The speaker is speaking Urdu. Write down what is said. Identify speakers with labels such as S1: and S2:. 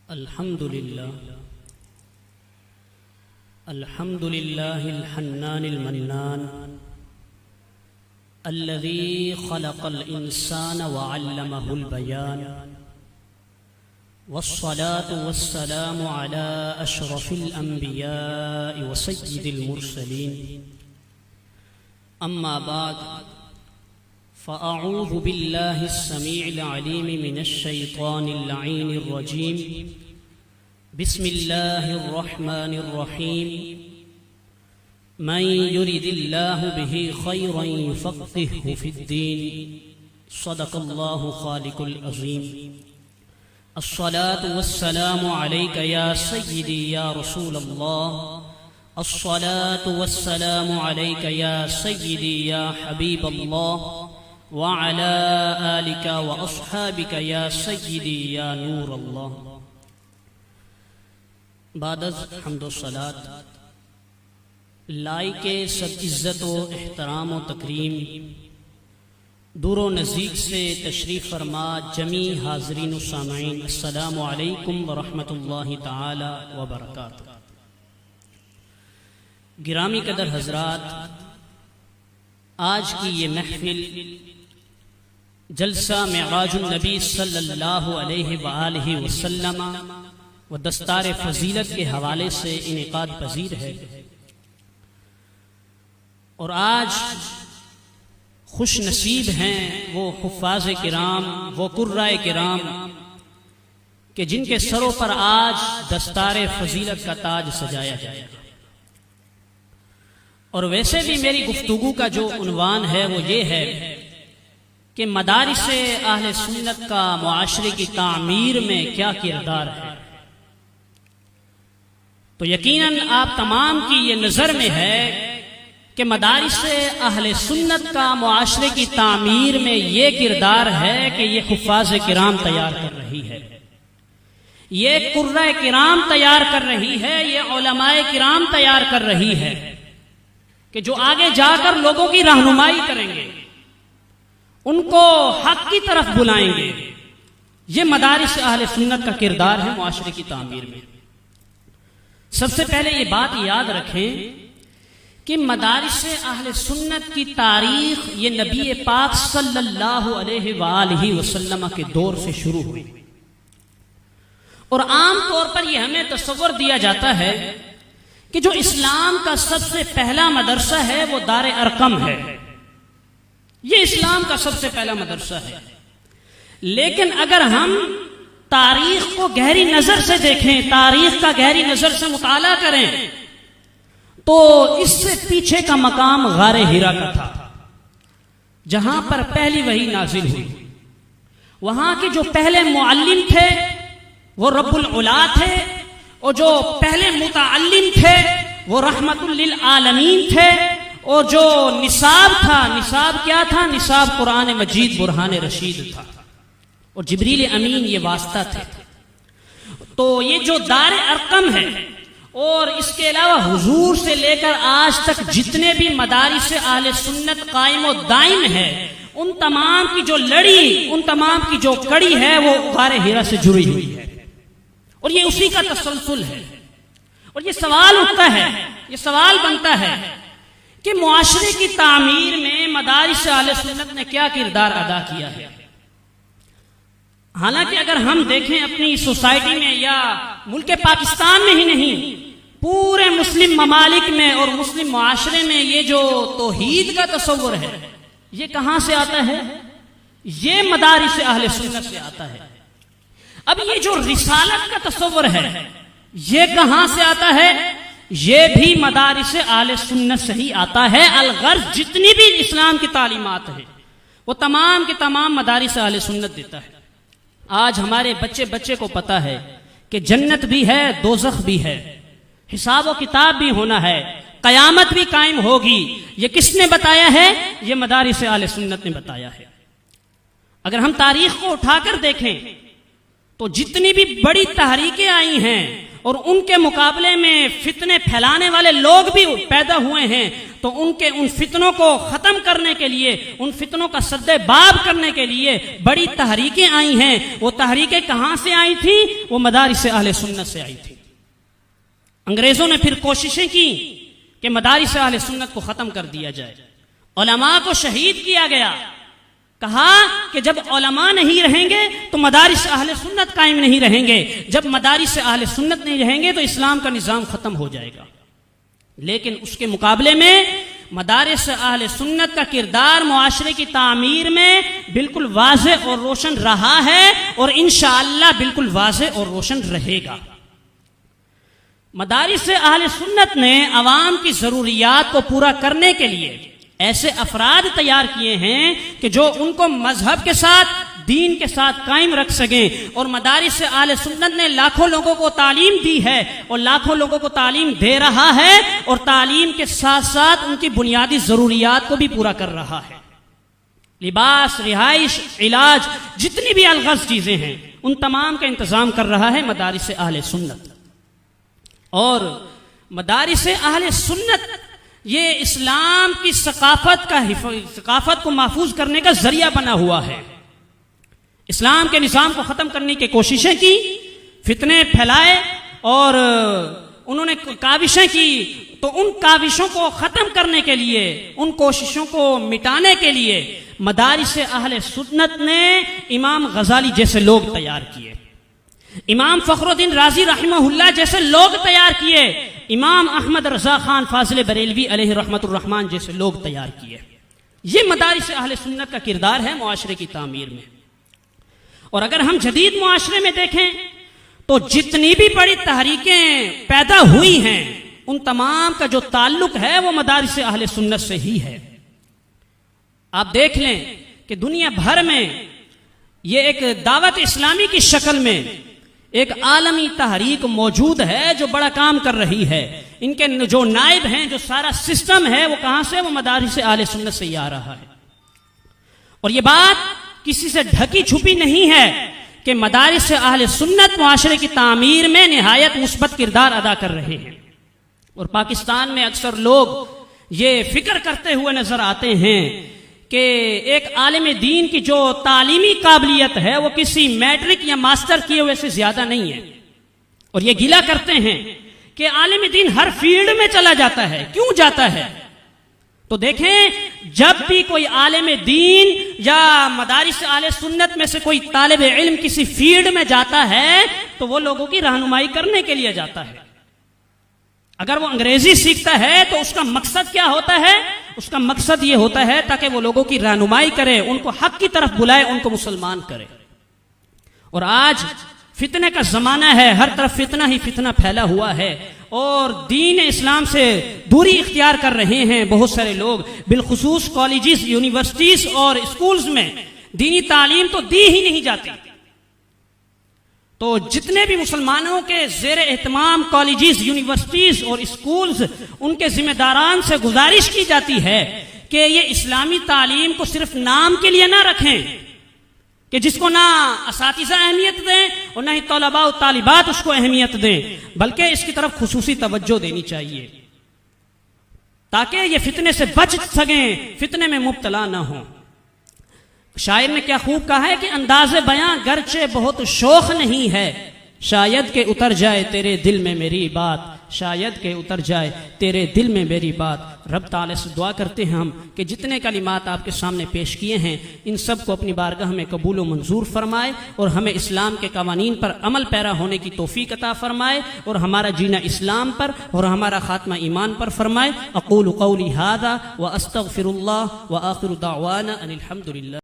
S1: الحمد لله الحنان المنان الذي خلق الإنسان وعلمه البيان والصلاة والسلام على أشرف الأنبياء وسيد المرسلين أما بعد فأعوذ بالله السميع العليم من الشيطان اللعين الرجيم بسم الله الرحمن الرحيم من يرد الله به خيرا يفقهه في الدين صدق الله خالق العظيم الصلاة والسلام عليك يا سيدي يا رسول الله الصلاة والسلام عليك يا سيدي يا حبيب الله وعلى آلك وأصحابك يا سيدي يا نور الله. بعد از حمد و صلات لائق سب عزت و احترام و تکریم دور و نزدیک سے تشریف فرما جمیع حاضرین و سامعین، السلام علیکم ورحمۃ اللہ تعالی وبرکاتہ. گرامی قدر حضرات، آج کی یہ محفل جلسہ معراج النبی صلی اللہ علیہ وآلہ وسلم و دستار فضیلت کے حوالے سے انعقاد پذیر ہے، اور آج خوش نصیب ہیں وہ حفاظ کرام، وہ قرائے کرام کہ جن کے سروں پر آج دستار فضیلت کا تاج سجایا جائے گا. اور ویسے بھی میری گفتگو کا جو عنوان ہے وہ یہ ہے کہ مدارس اہل سنت کا معاشرے کی تعمیر میں کیا کردار ہے. تو یقیناً آپ تمام کی یہ نظر میں ہے کہ مدارس اہل سنت کا معاشرے کی تعمیر میں یہ کردار ہے کہ یہ حفاظ کرام تیار کر رہی ہے، یہ قرائے کرام تیار کر رہی ہے، یہ علماء کرام تیار کر رہی ہے کہ جو آگے جا کر لوگوں کی رہنمائی کریں گے، ان کو حق کی طرف بلائیں گے. یہ مدارس اہل سنت کا کردار ہے معاشرے کی تعمیر میں. سب سے پہلے یہ بات یاد رکھیں کہ مدارس اہل سنت کی تاریخ یہ نبی پاک صلی اللہ علیہ وآلہ وسلم کے دور سے شروع ہوئی، اور عام طور پر یہ ہمیں تصور دیا جاتا ہے کہ جو اسلام کا سب سے پہلا مدرسہ ہے وہ دار ارقم ہے، یہ اسلام کا سب سے پہلا مدرسہ ہے. لیکن اگر ہم تاریخ کو گہری نظر سے دیکھیں، تاریخ کا گہری نظر سے مطالعہ کریں، تو اس سے پیچھے کا مقام غار حرا کا تھا، جہاں پر پہلی وحی نازل ہوئی. وہاں کے جو پہلے معلم تھے وہ رب العلا تھے، اور جو پہلے متعلم تھے وہ رحمت للعالمین تھے. اور جو نصاب تھا، نصاب کیا تھا؟ نصاب قرآن مجید برہان رشید تھا، اور جبریل امین یہ واسطہ تھے. تو یہ جو دار ارقم ہے، اور اس کے علاوہ حضور سے لے کر آج تک جتنے بھی مدارس اہل سنت قائم و دائم ہے، ان تمام کی جو لڑی، ان تمام کی جو کڑی ہے وہ غار حرا سے جڑی ہوئی ہے، اور یہ اسی کا تسلسل ہے. اور یہ سوال اٹھتا ہے، یہ سوال بنتا ہے کہ معاشرے کی تعمیر میں مدارس اہل سنت نے کیا کردار ادا کیا ہے. حالانکہ اگر ہم دیکھیں اپنی سوسائٹی میں، یا ملک پاکستان میں ہی نہیں، پورے مسلم ممالک میں اور مسلم معاشرے میں یہ جو توحید کا تصور ہے یہ کہاں سے آتا ہے؟ یہ مدارس اہل سنت سے آتا ہے. اب یہ جو رسالت کا تصور ہے یہ کہاں سے آتا ہے؟ یہ بھی مدارس اہل سنت سے ہی آتا ہے. الغرض جتنی بھی اسلام کی تعلیمات ہیں وہ تمام کے تمام مدارس اہل سنت دیتا ہے. آج ہمارے بچے کو پتا ہے کہ جنت بھی ہے، دوزخ بھی ہے، حساب و کتاب بھی ہونا ہے، قیامت بھی قائم ہوگی. یہ کس نے بتایا ہے؟ یہ مدارس اہل سنت نے بتایا ہے. اگر ہم تاریخ کو اٹھا کر دیکھیں تو جتنی بھی بڑی تحریکیں آئی ہیں اور ان کے مقابلے میں فتنے پھیلانے والے لوگ بھی پیدا ہوئے ہیں، تو ان فتنوں کو ختم کرنے کے لیے، ان فتنوں کا سد باب کرنے کے لیے بڑی تحریکیں آئی ہیں۔ وہ تحریکیں کہاں سے آئی تھیں؟ وہ مدارس اہل سنت سے آئی تھی۔ انگریزوں نے پھر کوششیں کی کہ مدارس اہل سنت کو ختم کر دیا جائے، علماء کو شہید کیا گیا۔ کہا کہ جب علماء نہیں رہیں گے تو مدارس اہل سنت قائم نہیں رہیں گے، جب مدارس اہل سنت نہیں رہیں گے تو اسلام کا نظام ختم ہو جائے گا۔ لیکن اس کے مقابلے میں مدارس اہل سنت کا کردار معاشرے کی تعمیر میں بالکل واضح اور روشن رہا ہے، اور انشاءاللہ بالکل واضح اور روشن رہے گا۔ مدارس اہل سنت نے عوام کی ضروریات کو پورا کرنے کے لیے ایسے افراد تیار کیے ہیں کہ جو ان کو مذہب کے ساتھ، دین کے ساتھ قائم رکھ سکیں، اور مدارس اہل سنت نے لاکھوں لوگوں کو تعلیم دی ہے اور لاکھوں لوگوں کو تعلیم دے رہا ہے، اور تعلیم کے ساتھ ساتھ ان کی بنیادی ضروریات کو بھی پورا کر رہا ہے۔ لباس، رہائش، علاج، جتنی بھی الغرض چیزیں ہیں ان تمام کا انتظام کر رہا ہے مدارس اہل سنت۔ اور مدارس اہل سنت یہ اسلام کی ثقافت کو محفوظ کرنے کا ذریعہ بنا ہوا ہے۔ اسلام کے نظام کو ختم کرنے کی کوششیں کی، فتنے پھیلائے، اور انہوں نے کاوشیں کی، تو ان کاوشوں کو ختم کرنے کے لیے، ان کوششوں کو مٹانے کے لیے مدارس اہل سنت نے امام غزالی جیسے لوگ تیار کیے، امام فخر الدین رازی رحمہ اللہ جیسے لوگ تیار کیے، امام احمد رضا خان فاضل بریلوی علیہ رحمت الرحمن جیسے لوگ تیار کیے۔ یہ مدارس اہل سنت کا کردار ہے معاشرے کی تعمیر میں۔ اور اگر ہم جدید معاشرے میں دیکھیں تو جتنی بھی بڑی تحریکیں پیدا ہوئی ہیں ان تمام کا جو تعلق ہے وہ مدارس اہل سنت سے ہی ہے۔ آپ دیکھ لیں کہ دنیا بھر میں یہ ایک دعوت اسلامی کی شکل میں ایک عالمی تحریک موجود ہے جو بڑا کام کر رہی ہے۔ ان کے جو نائب ہیں، جو سارا سسٹم ہے، وہ کہاں سے؟ وہ مدارس اہل سنت سے ہی آ رہا ہے۔ اور یہ بات کسی سے ڈھکی چھپی نہیں ہے کہ مدارس اہل سنت معاشرے کی تعمیر میں نہایت مثبت کردار ادا کر رہے ہیں۔ اور پاکستان میں اکثر لوگ یہ فکر کرتے ہوئے نظر آتے ہیں کہ ایک عالم دین کی جو تعلیمی قابلیت ہے وہ کسی میٹرک یا ماسٹر کیے ہوئے سے زیادہ نہیں ہے، اور یہ گلہ کرتے ہیں کہ عالم دین ہر فیلڈ میں چلا جاتا ہے۔ کیوں جاتا ہے؟ تو دیکھیں، جب بھی کوئی عالم دین یا مدارس اہل سنت میں سے کوئی طالب علم کسی فیلڈ میں جاتا ہے تو وہ لوگوں کی رہنمائی کرنے کے لیے جاتا ہے۔ اگر وہ انگریزی سیکھتا ہے تو اس کا مقصد کیا ہوتا ہے؟ اس کا مقصد یہ ہوتا ہے تاکہ وہ لوگوں کی رہنمائی کرے، ان کو حق کی طرف بلائے، ان کو مسلمان کرے۔ اور آج فتنے کا زمانہ ہے، ہر طرف فتنہ ہی فتنہ پھیلا ہوا ہے، اور دین اسلام سے دوری اختیار کر رہے ہیں بہت سارے لوگ، بالخصوص کالجز، یونیورسٹیز اور اسکولز میں دینی تعلیم تو دی ہی نہیں جاتی۔ تو جتنے بھی مسلمانوں کے زیر اہتمام کالجز، یونیورسٹیز اور اسکولز، ان کے ذمہ داران سے گزارش کی جاتی ہے کہ یہ اسلامی تعلیم کو صرف نام کے لیے نہ رکھیں، کہ جس کو نہ اساتذہ اہمیت دیں اور نہ ہی طلباء و طالبات اس کو اہمیت دیں، بلکہ اس کی طرف خصوصی توجہ دینی چاہیے تاکہ یہ فتنے سے بچ سکیں، فتنے میں مبتلا نہ ہوں۔ شاعر نے کیا خوب کہا ہے کہ انداز بیاں گرچہ بہت شوخ نہیں ہے، شاید کہ اتر جائے تیرے دل میں میری بات، شاید کہ اتر جائے تیرے دل میں میری بات۔ رب تعالیٰ سے دعا کرتے ہیں ہم کہ جتنے کلمات آپ کے سامنے پیش کیے ہیں ان سب کو اپنی بارگاہ میں قبول و منظور فرمائے، اور ہمیں اسلام کے قوانین پر عمل پیرا ہونے کی توفیق عطا فرمائے، اور ہمارا جینا اسلام پر اور ہمارا خاتمہ ایمان پر فرمائے۔ اقول قولی ھذا واستغفر اللہ وآخر دعوانا ان الحمد للہ۔